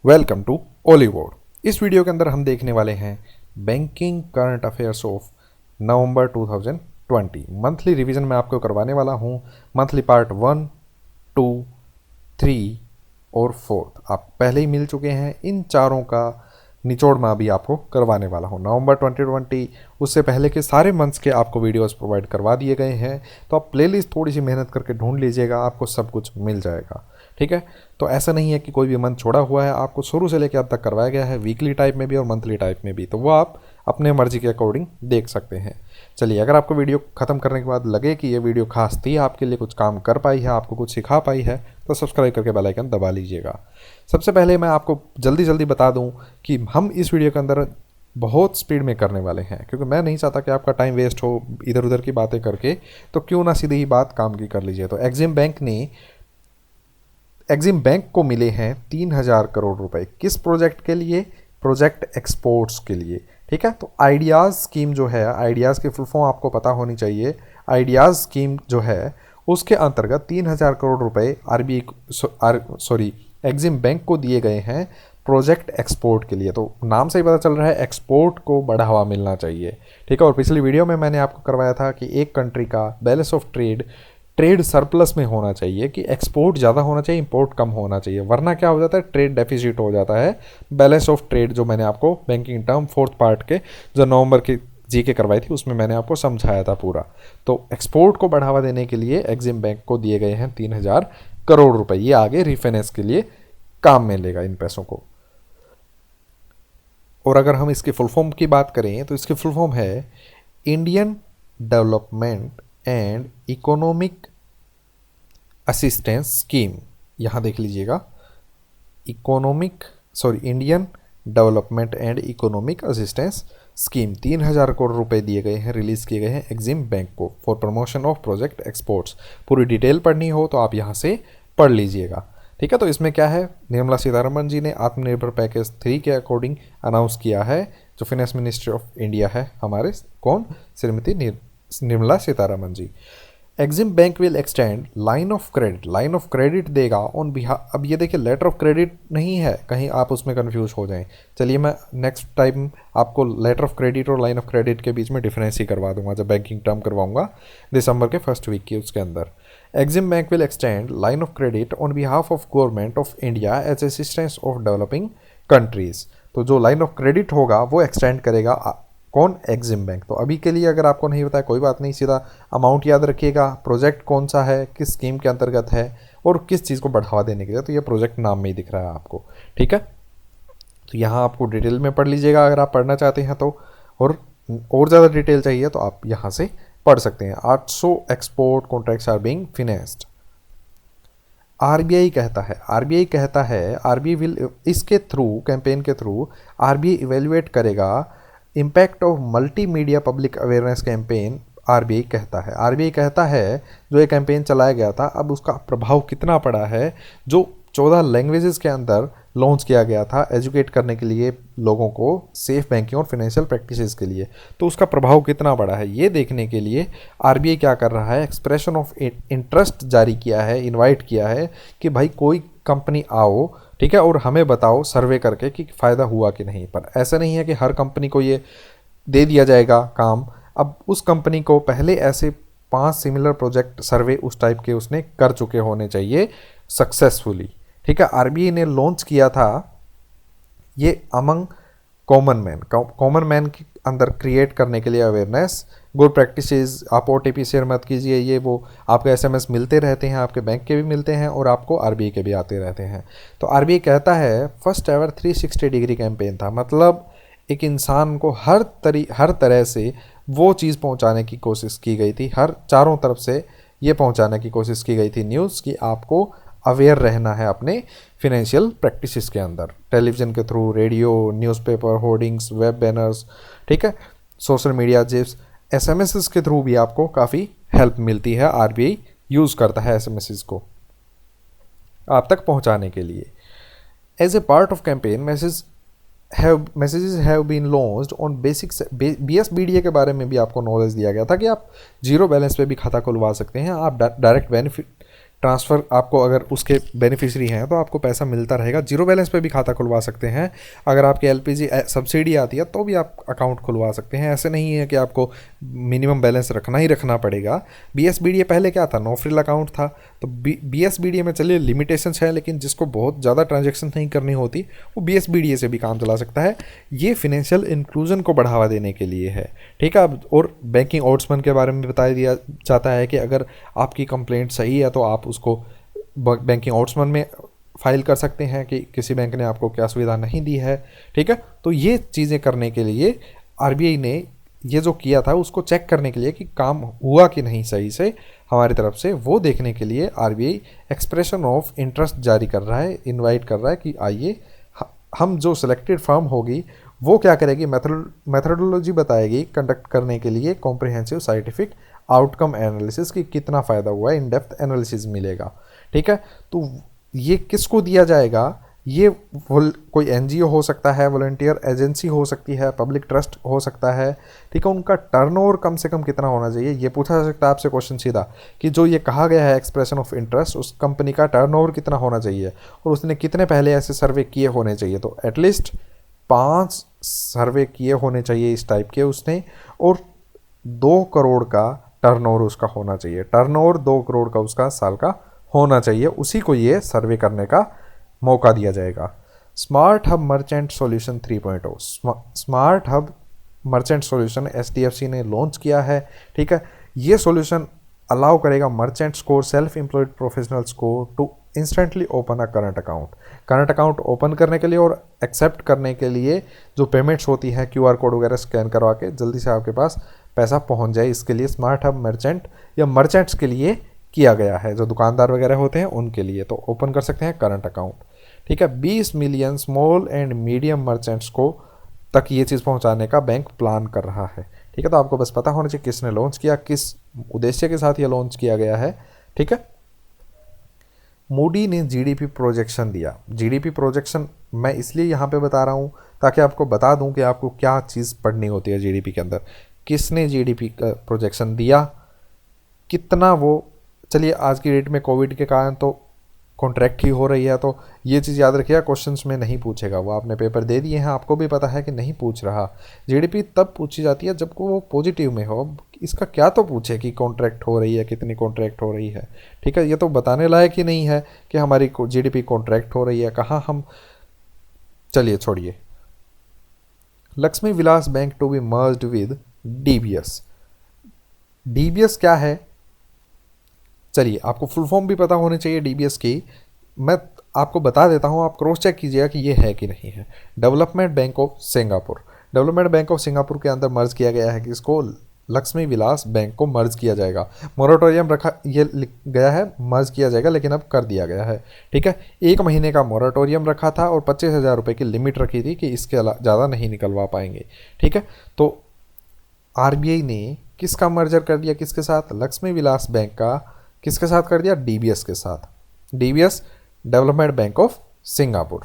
Welcome to ओलीवुड। इस video के अंदर हम देखने वाले हैं banking current affairs of November 2020। Monthly revision मैं आपको करवाने वाला हूं। मंथली पार्ट 1, 2, 3 और 4 आप पहले ही मिल चुके हैं। इन चारों का निचोड़ मैं अभी आपको करवाने वाला हूं। नवंबर 2020 उससे पहले के सारे मंथ्स के आपको वीडियोस प्रोवाइड करवा दिए गए हैं, तो आप प्लेलिस्ट थोड़ी सी मेहनत करके ढूंढ लीजिएगा, आपको सब कुछ मिल जाएगा। ठीक है, तो ऐसा नहीं है कि कोई भी मंथ छोड़ा हुआ है, आपको शुरू से लेकर अब तक करवाया गया है, वीकली टाइप में भी और मंथली टाइप में भी, तो वो आप अपने मर्जी के अकॉर्डिंग देख सकते हैं। चलिए, अगर आपको वीडियो ख़त्म करने के बाद लगे कि ये वीडियो खास थी, आपके लिए कुछ काम कर पाई है, आपको कुछ सिखा पाई है, तो सब्सक्राइब करके बेल आइकन दबा लीजिएगा। सबसे पहले मैं आपको जल्दी जल्दी बता दूं कि हम इस वीडियो के अंदर बहुत स्पीड में करने वाले हैं, क्योंकि मैं नहीं चाहता कि आपका टाइम वेस्ट हो इधर उधर की बातें करके, तो क्यों ना सीधी ही बात काम की कर लीजिए। तो एग्जिम बैंक को मिले हैं 3,000 करोड़ रुपए। किस प्रोजेक्ट के लिए? प्रोजेक्ट एक्सपोर्ट्स के लिए। ठीक है, तो आइडियाज़ स्कीम जो है, आइडियाज़ की फुल फॉर्म आपको पता होनी चाहिए। आइडियाज़ स्कीम जो है उसके अंतर्गत 3,000 करोड़ रुपए एग्जिम बैंक को दिए गए हैं प्रोजेक्ट एक्सपोर्ट के लिए। तो नाम से ही पता चल रहा है एक्सपोर्ट को बढ़ावा मिलना चाहिए। ठीक है, और पिछली वीडियो में मैंने आपको करवाया था कि एक कंट्री का बैलेंस ऑफ ट्रेड सरप्लस में होना चाहिए, कि एक्सपोर्ट ज़्यादा होना चाहिए, इंपोर्ट कम होना चाहिए, वरना क्या हो जाता है, ट्रेड डेफिसिट हो जाता है। बैलेंस ऑफ ट्रेड जो मैंने आपको बैंकिंग टर्म 4th पार्ट के जो नवंबर की जीके करवाई थी उसमें मैंने आपको समझाया था पूरा। तो एक्सपोर्ट को बढ़ावा देने के लिए एग्जिम बैंक को दिए गए हैं 3,000 करोड़ रुपए। ये आगे रिफाइनेंस के लिए काम में लेगा इन पैसों को। और अगर हम इसके फुल फॉर्म की बात करें तो इसकी फुल फॉर्म है Indian development and economic assistance scheme. यहाँ देख लीजिएगा, Indian development and economic assistance scheme. 3,000 crore रुपए दिए गए हैं, रिलीज़ किए गए हैं एग्जिम बैंक को for promotion of project exports. पूरी डिटेल पढ़नी हो तो आप यहाँ से पढ़ लीजिएगा। ठीक है, तो इसमें क्या है, निर्मला सीतारमण जी ने आत्मनिर्भर पैकेज 3 के अकॉर्डिंग अनाउंस किया है। जो फाइनेंस मिनिस्ट्री ऑफ इंडिया है हमारे, कौन? Shrimati Nirmala Sitharaman ji. EXIM bank will extend line of credit देगा ऑन बिहाफ। अब ये देखिए, लेटर ऑफ क्रेडिट नहीं है, कहीं आप उसमें कंफ्यूज हो जाएं। चलिए, मैं नेक्स्ट टाइम आपको लेटर ऑफ क्रेडिट और लाइन ऑफ क्रेडिट के बीच में डिफरेंस ही करवा दूंगा जब बैंकिंग टर्म करवाऊंगा दिसंबर के फर्स्ट वीक की उसके अंदर। EXIM bank will extend line of credit on behalf of government of India as assistance of developing countries. तो जो लाइन ऑफ क्रेडिट होगा वो एक्सटेंड करेगा कौन? EXIM bank. तो अभी के लिए अगर आपको नहीं पता है कोई बात नहीं, सीधा अमाउंट याद रखिएगा, प्रोजेक्ट कौन सा है, किस स्कीम के अंतर्गत है और किस चीज़ को बढ़ावा देने के लिए। तो ये प्रोजेक्ट नाम में ही दिख रहा है आपको। ठीक है, तो यहाँ आपको डिटेल में पढ़ लीजिएगा अगर आप पढ़ना चाहते हैं तो, और ज़्यादा डिटेल चाहिए तो आप यहाँ से पढ़ सकते हैं। 800 export contracts are being financed. RBI कहता है आरबीआई विल, इसके थ्रू, कैंपेन के थ्रू आरबीआई इवेल्युएट करेगा impact of multimedia public awareness campaign. RBI कहता है जो ये कैंपेन चलाया गया था, अब उसका प्रभाव कितना पड़ा है, जो 14 लैंग्वेजेस के अंदर लॉन्च किया गया था एजुकेट करने के लिए लोगों को सेफ बैंकिंग और फाइनेंशियल प्रैक्टिसेस के लिए, तो उसका प्रभाव कितना पड़ा है ये देखने के लिए आरबीआई क्या कर रहा है, एक्सप्रेशन ऑफ इंटरेस्ट जारी किया है, इनवाइट किया है कि भाई कोई कंपनी आओ, ठीक है, और हमें बताओ सर्वे करके कि फ़ायदा हुआ कि नहीं। पर ऐसा नहीं है कि हर कंपनी को ये दे दिया जाएगा काम। अब उस कंपनी को पहले ऐसे 5 सिमिलर प्रोजेक्ट सर्वे उस टाइप के उसने कर चुके होने चाहिए सक्सेसफुली। ठीक है, आरबीआई ने लॉन्च किया था ये अमंग कॉमन मैन के अंदर क्रिएट करने के लिए अवेयरनेस, गुड प्रैक्टिसेस। आप ओटीपी शेयर मत कीजिए, ये वो आपको एसएमएस मिलते रहते हैं, आपके बैंक के भी मिलते हैं और आपको आरबीआई के भी आते रहते हैं। तो आरबीआई कहता है फर्स्ट एवर 360 डिग्री कैंपेन था, मतलब एक इंसान को हर तरह से वो चीज़ पहुंचाने की कोशिश की गई थी, हर चारों तरफ से ये पहुंचाने की कोशिश की गई थी न्यूज़, कि आपको अवेयर रहना है अपने फिनेंशियल प्रैक्टिसेस के अंदर, टेलीविज़न के through, radio, newspaper, hoardings, web banners, ठीक है, सोशल मीडिया जिप्स, एसएमएस के थ्रू भी आपको काफ़ी हेल्प मिलती है। आरबीआई यूज़ करता है एसएमएस को आप तक पहुंचाने के लिए। As a part of campaign messages have been launched on basic BSBDA के बारे में भी आपको नॉलेज दिया गया था कि आप जीरो बैलेंस पे भी खाता खुलवा सकते हैं, आप डायरेक्ट ट्रांसफ़र आपको अगर उसके बेनिफिशरी हैं तो आपको पैसा मिलता रहेगा। जीरो बैलेंस पे भी खाता खुलवा सकते हैं। अगर आपके एलपीजी सब्सिडी आती है तो भी आप अकाउंट खुलवा सकते हैं। ऐसे नहीं है कि आपको मिनिमम बैलेंस रखना ही रखना पड़ेगा। बीएसबीडीए पहले क्या था, नो फ्रिल अकाउंट था। तो बीएसबीडीए में चलिए लिमिटेशंस है, लेकिन जिसको बहुत ज़्यादा ट्रांजेक्शन नहीं करनी होती वो बीएसबीडीए से भी काम चला सकता है। ये फिनेंशियल इंक्लूजन को बढ़ावा देने के लिए है, ठीक है। और बैंकिंग ओम्बुड्समैन के बारे में बता दिया जाता है कि अगर आपकी कंप्लेंट सही है तो आप उसको बैंकिंग ओम्बुड्समैन में फाइल कर सकते हैं कि किसी बैंक ने आपको क्या सुविधा नहीं दी है, ठीक है। तो ये चीज़ें करने के लिए आरबीआई ने ये जो किया था उसको चेक करने के लिए कि काम हुआ कि नहीं सही से हमारी तरफ से, वो देखने के लिए आरबीआई एक्सप्रेशन ऑफ इंटरेस्ट जारी कर रहा है, इनवाइट कर रहा है कि आइए हम जो सिलेक्टेड फर्म होगी वो क्या करेगी, मेथडोलॉजी बताएगी कंडक्ट करने के लिए कॉम्प्रिहेंसिव साइंटिफिक आउटकम एनालिसिस की कितना फ़ायदा हुआ है, इन डेप्थ एनालिसिस मिलेगा, ठीक है। तो ये किसको दिया जाएगा, ये कोई एनजीओ हो सकता है, वॉलंटियर एजेंसी हो सकती है, पब्लिक ट्रस्ट हो सकता है, ठीक है। उनका टर्नओवर कम से कम कितना होना चाहिए, ये पूछा जा सकता है आपसे क्वेश्चन सीधा कि जो ये कहा गया है एक्सप्रेशन ऑफ इंटरेस्ट, उस कंपनी का टर्नओवर कितना होना चाहिए और उसने कितने पहले ऐसे सर्वे किए होने चाहिए। तो एटलीस्ट 5 सर्वे किए होने चाहिए इस टाइप के उसने, और 2 करोड़ का टर्नओवर उसका होना चाहिए। टर्नओवर 2 करोड़ का उसका साल का होना चाहिए, उसी को ये सर्वे करने का मौका दिया जाएगा। Smart hub merchant solution 3.0, smart hub merchant solution HDFC ने लॉन्च किया है, ठीक है। ये सॉल्यूशन अलाउ करेगा मर्चेंट्स को, सेल्फ एम्प्लॉयड प्रोफेशनल्स को to instantly open a current account open करने के लिए और एक्सेप्ट करने के लिए जो पेमेंट्स होती हैं क्यूआर कोड वगैरह स्कैन करवा के जल्दी से आपके पास पैसा पहुंच जाए, इसके लिए स्मार्ट हब मर्चेंट या मर्चेंट्स के लिए किया गया है। जो दुकानदार वगैरह होते हैं उनके लिए तो ओपन कर सकते हैं करंट अकाउंट, ठीक है। 20 million small and medium merchants को तक ये चीज़ पहुंचाने का बैंक प्लान कर रहा है, ठीक है। तो आपको बस पता होना चाहिए किसने लॉन्च किया, किस उद्देश्य के साथ ये लॉन्च किया गया है, ठीक है। मूडी ने जीडीपी प्रोजेक्शन दिया। जीडीपी प्रोजेक्शन मैं इसलिए यहाँ पे बता रहा हूँ ताकि आपको बता दूँ कि आपको क्या चीज़ पढ़नी होती है जीडीपी के अंदर। किसने जीडीपी का प्रोजेक्शन दिया, कितना वो, चलिए आज की डेट में कोविड के कारण तो कॉन्ट्रैक्ट ही हो रही है, तो ये चीज़ याद रखिएगा, क्वेश्चंस में नहीं पूछेगा। वो आपने पेपर दे दिए हैं, आपको भी पता है कि नहीं पूछ रहा। जीडीपी तब पूछी जाती है जब को वो पॉजिटिव में हो। इसका क्या तो पूछे कि कॉन्ट्रैक्ट हो रही है, कितनी कॉन्ट्रैक्ट हो रही है, ठीक है। ये तो बताने लायक ही नहीं है कि हमारी जीडीपी कॉन्ट्रैक्ट हो रही है, कहाँ हम, चलिए छोड़िए। Lakshmi Vilas bank to be merged with DBS. DBS क्या है, चलिए आपको फुल फॉर्म भी पता होनी चाहिए डीबीएस की। मैं आपको बता देता हूँ, आप क्रॉस चेक कीजिएगा कि ये है कि नहीं है। Development bank of Singapore, development bank of Singapore के अंदर मर्ज किया गया है कि इसको लक्ष्मी विलास बैंक को मर्ज किया जाएगा। मोरेटोरियम रखा, ये लिख गया है मर्ज किया जाएगा, लेकिन अब कर दिया गया है, ठीक है। 1 महीने का मोरेटोरियम रखा था और 25,000 रुपये की लिमिट रखी थी कि इसके ज़्यादा नहीं निकलवा पाएंगे, ठीक है। तो आरबीआई ने किसका मर्जर कर दिया, किसके साथ, लक्ष्मी विलास बैंक का किसके साथ कर दिया, डीबीएस के साथ। DBS development bank of Singapore,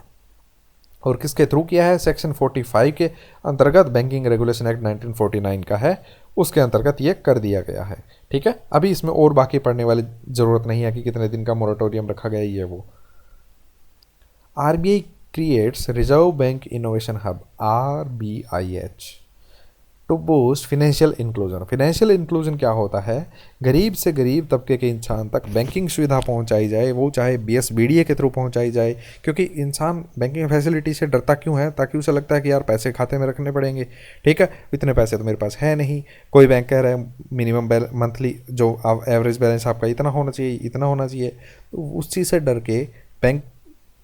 और किसके थ्रू किया है, सेक्शन 45 के अंतर्गत, बैंकिंग रेगुलेशन एक्ट 1949 का है, उसके अंतर्गत ये कर दिया गया है, ठीक है। अभी इसमें और बाकी पढ़ने वाली ज़रूरत नहीं है कि कितने दिन का मोरेटोरियम रखा गया ये वो। RBI creates Reserve Bank Innovation Hub RBIH to boost financial inclusion. Financial inclusion क्या होता है, गरीब से गरीब तबके के इंसान तक बैंकिंग सुविधा पहुंचाई जाए, वो चाहे बीएसबीडीए के थ्रू पहुंचाई जाए। क्योंकि इंसान बैंकिंग फैसिलिटी से डरता क्यों है, ताकि उसे लगता है कि यार पैसे खाते में रखने पड़ेंगे, ठीक है, इतने पैसे तो मेरे पास है नहीं। कोई बैंक कह रहा है मिनिमम मंथली जो एवरेज बैलेंस आपका इतना होना चाहिए, इतना होना चाहिए, तो उस चीज़ से डर के बैंक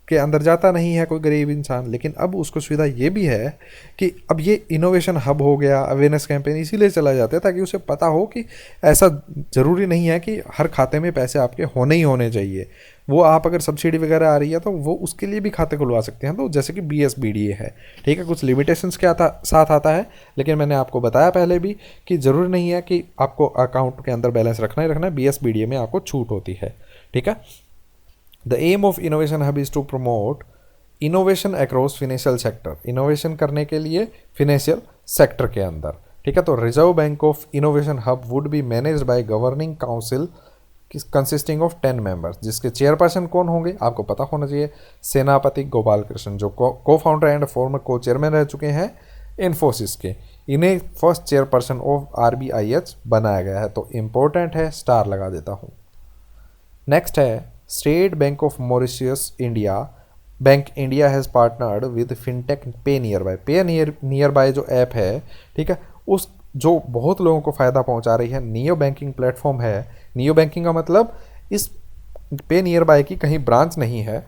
के अंदर जाता नहीं है कोई गरीब इंसान। लेकिन अब उसको सुविधा ये भी है कि अब ये इनोवेशन हब हो गया, अवेयरनेस कैंपेन इसीलिए चला जाता है ताकि उसे पता हो कि ऐसा ज़रूरी नहीं है कि हर खाते में पैसे आपके होने ही होने चाहिए। वो आप अगर सब्सिडी वगैरह आ रही है तो वो उसके लिए भी खाते खुलवा सकते हैं, तो जैसे कि BSBDA है, ठीक है। कुछ लिमिटेशंस के साथ आता है, लेकिन मैंने आपको बताया पहले भी कि ज़रूरी नहीं है कि आपको अकाउंट के अंदर बैलेंस रखना ही रखना है, BSBDA में आपको छूट होती है, ठीक है। The aim of innovation hub is to promote innovation across financial sector। Innovation करने के लिए फिनेंशियल सेक्टर के अंदर, ठीक है। तो reserve bank of innovation hub would be managed by governing council consisting of 10 members, जिसके चेयरपर्सन कौन होंगे आपको पता होना चाहिए, सेनापति गोपाल कृष्ण, जो को फाउंडर एंड फॉर्मर को चेयरमैन रह चुके हैं इन्फोसिस के। इन्हें फर्स्ट चेयरपर्सन ऑफ RBIH बनाया गया है, तो इम्पोर्टेंट है, स्टार लगा देता हूँ। नेक्स्ट है state bank of Mauritius India, bank India has partnered with fintech पे नियर बाय। पे नियर बाय जो ऐप है, ठीक है, उस जो बहुत लोगों को फ़ायदा पहुंचा रही है, नियो बैंकिंग प्लेटफॉर्म है। नियो बैंकिंग का मतलब इस पे नियर बाय की कहीं ब्रांच नहीं है,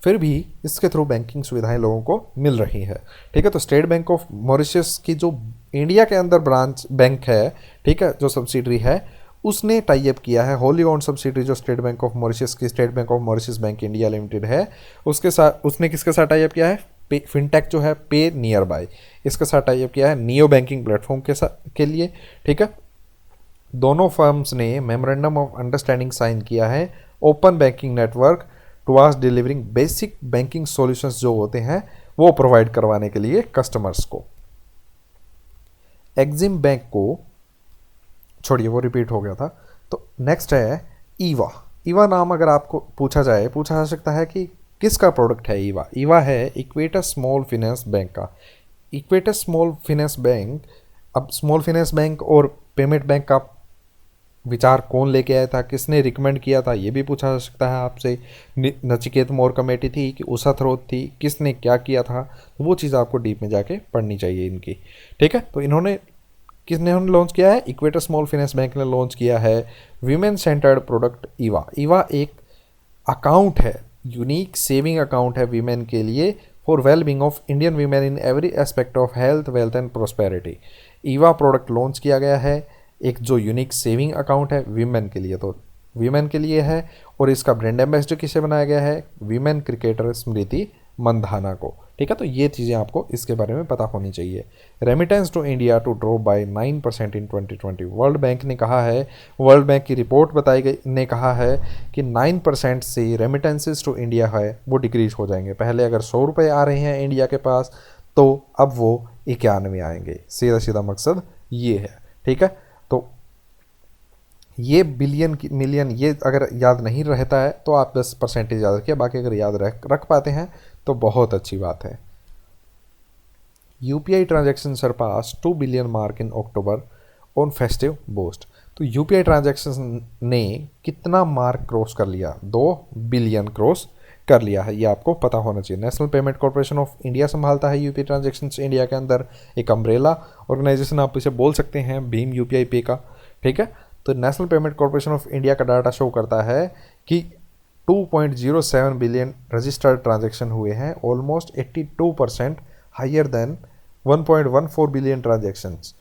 फिर भी इसके थ्रू बैंकिंग सुविधाएं लोगों को मिल रही है, ठीक है। तो स्टेट बैंक ऑफ मॉरिशस की जो इंडिया के अंदर ब्रांच बैंक है, ठीक है, जो सब्सिडरी है, उसने टाई अप किया है, होली ओन सब्सिडरी जो स्टेट बैंक ऑफ मॉरिशस की state bank of Mauritius bank India limited है, उसके साथ उसने किसके साथ टाई अप किया है, फिनटेक जो है पे नियर बाय, इसके साथ टाई अप किया है नियो बैंकिंग प्लेटफॉर्म के लिए, ठीक है। दोनों फर्म्स ने मेमोरेंडम ऑफ अंडरस्टैंडिंग साइन किया है open banking network towards delivering basic banking solutions जो होते हैं वो प्रोवाइड करवाने के लिए कस्टमर्स को। एक्जिम बैंक को छोड़िए, वो रिपीट हो गया था। तो नेक्स्ट है ईवा। ईवा नाम अगर आपको पूछा जा सकता है कि किसका प्रोडक्ट है ईवा। ईवा है इक्वेटस स्मॉल फाइनेंस बैंक का। इक्वेटस स्मॉल फाइनेंस बैंक, अब स्मॉल फाइनेंस बैंक और पेमेंट बैंक का विचार कौन लेके आया था, किसने रिकमेंड किया था, ये भी पूछा जा सकता है आपसे। नचिकेत मोर कमेटी थी कि उषा थ्रोत थी, किसने क्या किया था, तो वो चीज़ आपको डीप में जाके पढ़नी चाहिए इनकी, ठीक है। तो किसने लॉन्च किया है, इक्वेटस स्मॉल फाइनेंस बैंक ने लॉन्च किया है women centred product Eva. Eva एक अकाउंट है, यूनिक सेविंग अकाउंट है वीमेन के लिए for well being of Indian women in every aspect of health, wealth and prosperity. Eva product launch किया गया है, एक जो यूनिक सेविंग अकाउंट है वीमेन के लिए, तो वीमेन के लिए है, और इसका ब्रांड एम्बेसडर किसे बनाया गया है, वीमेन क्रिकेटर स्मृति मंधाना को, ठीक है। तो ये चीज़ें आपको इसके बारे में पता होनी चाहिए। Remittance to India to drop by 9% in 2020। World Bank ने कहा है, वर्ल्ड बैंक की रिपोर्ट बताई गई ने कहा है कि 9% से रेमिटेंसेस टू इंडिया है वो डिक्रीज हो जाएंगे। पहले अगर 100 रुपये आ रहे हैं इंडिया के पास, तो अब वो 91 आएंगे। सीधा सीधा मकसद ये है, ठीक है। तो ये बिलियन की मिलियन ये अगर याद नहीं रहता है तो आप बस परसेंटेज याद रखिए, बाकी अगर याद रख पाते हैं तो बहुत अच्छी बात है। UPI transaction surpass 2 billion mark in October on festive boost. तो यूपीआई ट्रांजैक्शन ने कितना मार्क क्रॉस कर लिया, 2 बिलियन क्रॉस कर लिया है, ये आपको पता होना चाहिए। National Payment Corporation of India संभालता है यूपीआई ट्रांजैक्शंस इंडिया के अंदर, एक अम्ब्रेला ऑर्गेनाइजेशन आप इसे बोल सकते हैं भीम यूपीआई पे का, ठीक है। तो National Payment Corporation of India का डाटा शो करता है कि 2.07 बिलियन रजिस्टर्ड ट्रांजैक्शन हुए हैं, almost 82% higher than 1.14 billion transactions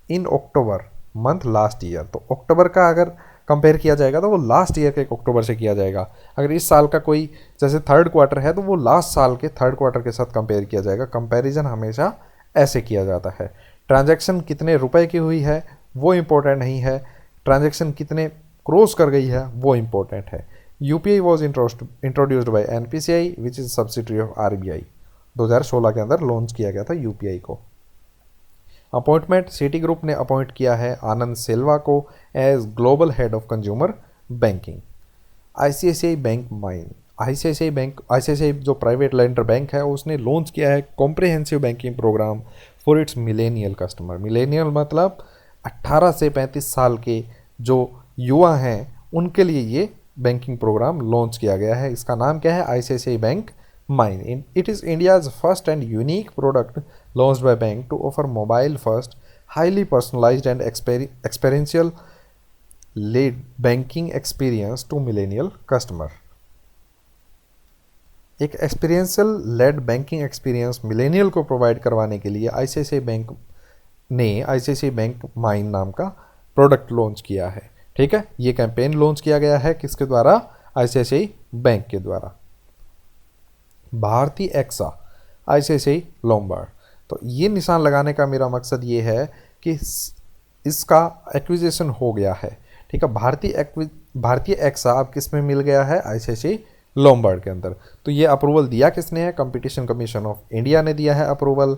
in October month last year. तो अक्टूबर का अगर कंपेयर किया जाएगा तो वो लास्ट ईयर के अक्टूबर से किया जाएगा। अगर इस साल का कोई जैसे थर्ड क्वार्टर है तो वो लास्ट साल के थर्ड क्वार्टर के साथ कंपेयर किया जाएगा। कंपैरिजन हमेशा ऐसे किया जाता है। ट्रांजैक्शन कितने रुपए की हुई है वो इम्पोर्टेंट नहीं है, ट्रांजैक्शन कितने क्रॉस कर गई है वो इम्पोर्टेंट है। UPI was introduced by NPCI which is subsidiary of RBI. 2016 के अंदर लॉन्च किया गया था यूपीआई को। अपॉइंटमेंट सिटी ग्रुप ने अपॉइंट किया है आनंद सेल्वा को as global head of consumer banking. ICICI bank mine, ICICI जो प्राइवेट लेंडर बैंक है उसने लॉन्च किया है comprehensive banking program for its millennial customer. Millennial मतलब 18 से 35 साल के जो युवा हैं उनके लिए ये बैंकिंग प्रोग्राम लॉन्च किया गया है। इसका नाम क्या है, ICICI bank mine. It is India's first and unique product launched by bank to offer mobile first highly personalised and experiential led banking experience to millennial customer. एक experiential led banking experience millennial को provide करवाने के लिए ICICI bank ने ICICI bank mine नाम का product launch किया है, ठीक है। ये कैंपेन लॉन्च किया गया है किसके द्वारा, आईसीआईसीआई बैंक के द्वारा। भारतीय एक्सा आईसीआईसीआई लोम्बार्ड। तो ये निशान लगाने का मेरा मकसद ये है कि इसका एक्विजिशन हो गया है, ठीक है। भारतीय एक्सा अब किस में मिल गया है, आईसीआईसीआई लोम्बार्ड के अंदर। तो ये अप्रूवल दिया किसने है, कंपटीशन कमीशन ऑफ इंडिया ने दिया है approval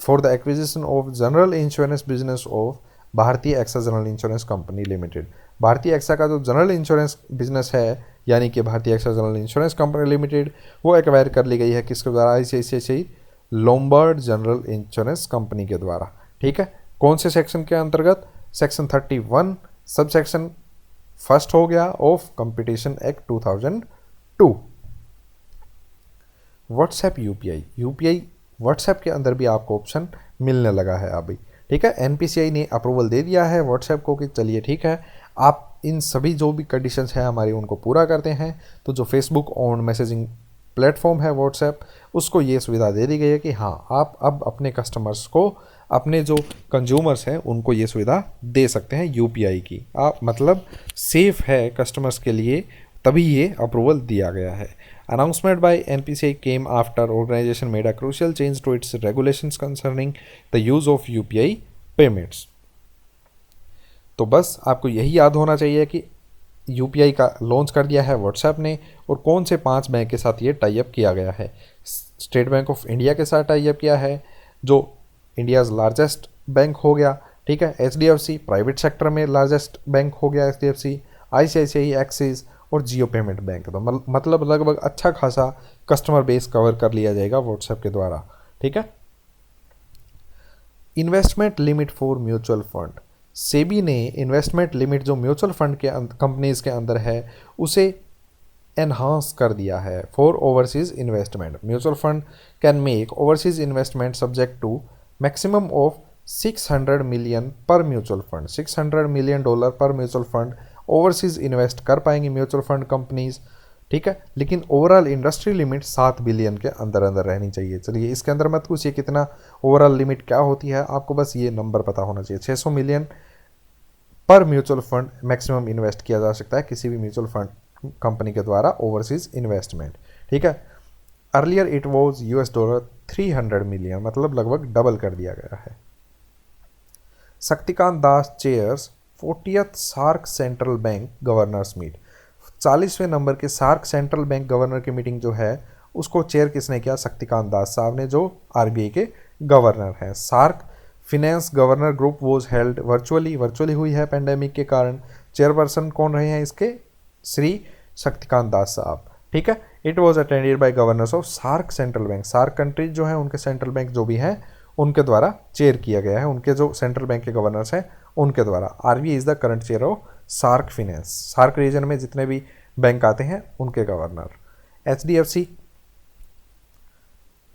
for the acquisition of general insurance business of Bharti AXA general insurance company limited. Bharti AXA का जो जनरल इंश्योरेंस बिजनेस है, यानी कि Bharti AXA general insurance company limited, वो एक्वायर कर ली गई है किसके द्वारा? ICICI Lombard general insurance company के द्वारा। ठीक है, कौन से सेक्शन के अंतर्गत? सेक्शन 31 सब सेक्शन फर्स्ट हो गया of competition act 2002। WhatsApp UPI WhatsApp के अंदर भी आपको ऑप्शन मिलने लगा है अभी। ठीक है, NPCI ने अप्रूवल दे दिया है व्हाट्सएप को कि चलिए ठीक है, आप इन सभी जो भी कंडीशंस हैं हमारी उनको पूरा करते हैं, तो जो फेसबुक ऑन मैसेजिंग प्लेटफॉर्म है व्हाट्सएप, उसको ये सुविधा दे दी गई है कि हाँ, आप अब अपने कस्टमर्स को, अपने जो कंज्यूमर्स हैं उनको ये सुविधा दे सकते हैं यूपीआई की। आप मतलब सेफ है कस्टमर्स के लिए, तभी ये अप्रूवल दिया गया है। Announcement by NPCI came after organization made a crucial change to its regulations concerning the use of UPI payments। तो बस आपको यही याद होना चाहिए कि यूपीआई का लॉन्च कर दिया है व्हाट्सएप ने, और कौन से 5 बैंक के साथ ये टाई अप किया गया है। स्टेट बैंक ऑफ इंडिया के साथ टाई अप किया है, जो इंडियाज़ लार्जेस्ट बैंक हो गया। ठीक है, HDFC प्राइवेट सेक्टर में लार्जेस्ट बैंक हो गया HDFC, ICICI, एक्सिस और जियो पेमेंट बैंक। तो मतलब लगभग अच्छा खासा कस्टमर बेस कवर कर लिया जाएगा व्हाट्सएप के द्वारा। ठीक है, investment limit for mutual fund. SEBI ने इन्वेस्टमेंट लिमिट जो म्यूचुअल फंड के कंपनीज के अंदर है उसे एनहांस कर दिया है for overseas investment. Mutual fund can make overseas investment subject to maximum of 600 million per mutual fund. $600 million per mutual fund overseas invest कर पाएंगी म्यूचुअल फंड कंपनीज। ठीक है, लेकिन ओवरऑल इंडस्ट्री लिमिट 7 बिलियन के अंदर अंदर रहनी चाहिए। चलिए, इसके अंदर मत पूछिए कितना ओवरऑल लिमिट क्या होती है, आपको बस ये नंबर पता होना चाहिए। 600 million per mutual fund maximum invest किया जा सकता है किसी भी म्यूचुअल फंड कंपनी के द्वारा ओवरसीज इन्वेस्टमेंट। ठीक है, अर्लियर इट वॉज $300 मिलियन, मतलब लगभग डबल कर दिया गया है। Shaktikanta Das chairs 40th SAARC central bank governors meet. 40वें नंबर के सार्क सेंट्रल बैंक गवर्नर की मीटिंग जो है उसको चेयर किसने किया? शक्तिकांत दास साहब ने, जो RBI के गवर्नर हैं। SAARC finance governor group was held virtually हुई है पेंडेमिक के कारण। चेयरपर्सन कौन रहे हैं इसके? श्री शक्तिकांत दास साहब। ठीक है, it was attended by governors of SAARC central bank. SAARC countries जो हैं उनके सेंट्रल बैंक जो भी हैं उनके द्वारा चेयर किया गया है, उनके जो सेंट्रल बैंक के गवर्नर्स हैं उनके द्वारा। RBI is the current chair of SAARC finance. SAARC region में जितने भी बैंक आते हैं उनके गवर्नर। HDFC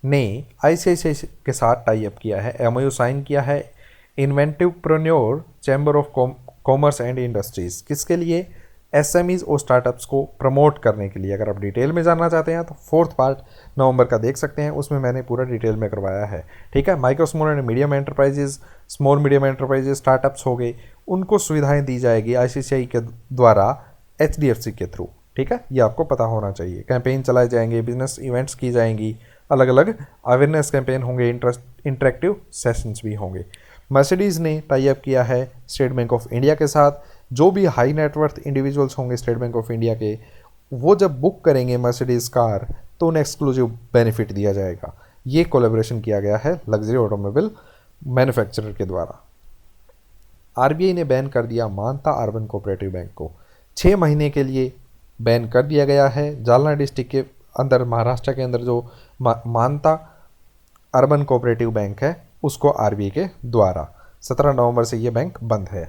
ने ICICI के साथ टाई अप किया है, MOU साइन किया है inventivepreneur chamber of commerce and industries. किसके लिए? SMEs और स्टार्टअप्स को प्रमोट करने के लिए। अगर आप डिटेल में जानना चाहते हैं तो 4th पार्ट नवंबर का देख सकते हैं, उसमें मैंने पूरा डिटेल में करवाया है। ठीक है, micro small and medium enterprises, small medium enterprises, startups हो गए, उनको सुविधाएं दी जाएगी ICICI के द्वारा HDFC के थ्रू। ठीक है, ये आपको पता होना चाहिए। कैंपेन चलाए जाएंगे, बिजनेस इवेंट्स की जाएंगी, अलग अलग अवेयरनेस कैंपेन होंगे, इंटरेक्टिव सेशंस भी होंगे। मर्सिडीज़ ने टाई अप किया है स्टेट बैंक ऑफ इंडिया के साथ। जो भी हाई नेटवर्थ इंडिविजुअल्स होंगे स्टेट बैंक ऑफ इंडिया के, वो जब बुक करेंगे मर्सिडीज़ कार तो उन्हें एक्सक्लूसिव बेनिफिट दिया जाएगा। ये कोलैबोरेशन किया गया है लग्जरी ऑटोमोबाइल मैन्युफैक्चरर के द्वारा। RBI ने बैन कर दिया मानता अर्बन कोऑपरेटिव बैंक को। 6 महीने के लिए बैन कर दिया गया है। जालना डिस्ट्रिक्ट के अंदर, महाराष्ट्र के अंदर जो मानता अर्बन कोऑपरेटिव बैंक है उसको RBI के द्वारा 17 नवंबर से ये बैंक बंद है।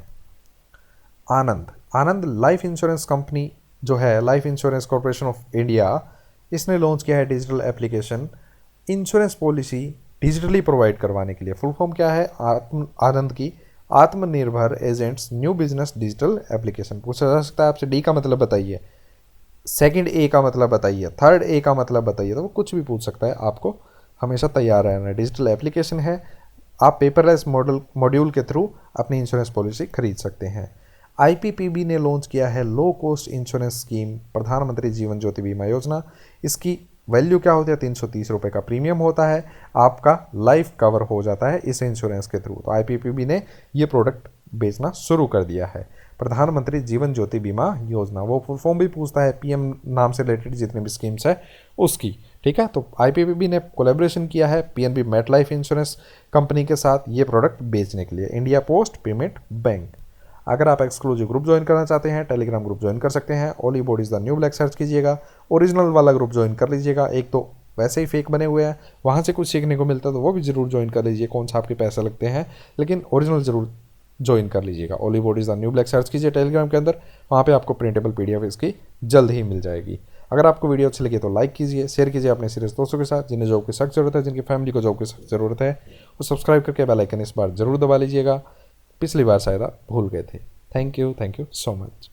आनंद लाइफ इंश्योरेंस कंपनी जो है, life insurance corporation of India, इसने लॉन्च किया है digital application insurance policy digitally provide करवाने के लिए। फुल फॉर्म क्या है आनंद की? आत्मनिर्भर agents new business digital application. पूछा जा सकता है आपसे D का मतलब बताइए, सेकंड A का मतलब बताइए, थर्ड A का मतलब बताइए, तो वो कुछ भी पूछ सकता है। आपको हमेशा तैयार रहना है। डिजिटल एप्लीकेशन है, आप पेपरलेस मॉड्यूल के थ्रू अपनी इंश्योरेंस पॉलिसी खरीद सकते हैं। IPPB ने लॉन्च किया है लो कॉस्ट इंश्योरेंस स्कीम, प्रधानमंत्री जीवन ज्योति बीमा योजना। इसकी वैल्यू क्या होती है? 330 रुपये का प्रीमियम होता है, आपका लाइफ कवर हो जाता है इस इंश्योरेंस के थ्रू। तो IPPB ने ये प्रोडक्ट बेचना शुरू कर दिया है, प्रधानमंत्री जीवन ज्योति बीमा योजना। वो फुल फॉर्म भी पूछता है PM नाम से रिलेटेड जितने भी स्कीम्स है उसकी। ठीक है, तो आईपीपीबी ने कोलैबोरेशन किया है पीएनबी मेटलाइफ इंश्योरेंस कंपनी के साथ ये प्रोडक्ट बेचने के लिए, इंडिया पोस्ट पेमेंट बैंक। अगर आप एक्सक्लूसिव ग्रुप ज्वाइन करना चाहते हैं, टेलीग्राम ग्रुप ज्वाइन कर सकते हैं, ollie bodies the new black search कीजिएगा, ओरिजिनल वाला ग्रुप ज्वाइन कर लीजिएगा। एक तो वैसे ही फेक बने हुए हैं, वहाँ से कुछ सीखने को मिलता है तो वो भी जरूर ज्वाइन कर लीजिए, कौन सा आपके पैसे लगते हैं, लेकिन ओरिजिनल जरूर ज्वाइन कर लीजिएगा। Ollie bodies the new black search कीजिए टेलीग्राम के अंदर, वहाँ पे आपको प्रिंटेबल पीडीएफ इसकी जल्द ही मिल जाएगी। अगर आपको वीडियो अच्छी लगी तो लाइक कीजिए, शेयर कीजिए अपने सीरियस दोस्तों के साथ, जिन्हें जॉब की सख्त जरूरत है, जिनकी फैमिली को जॉब की सख्त जरूरत है, वो सब्सक्राइब करके बेल आइकन इस बार जरूर दबा लीजिएगा। पिछली बार शायद आप भूल गए थे। Thank you so much.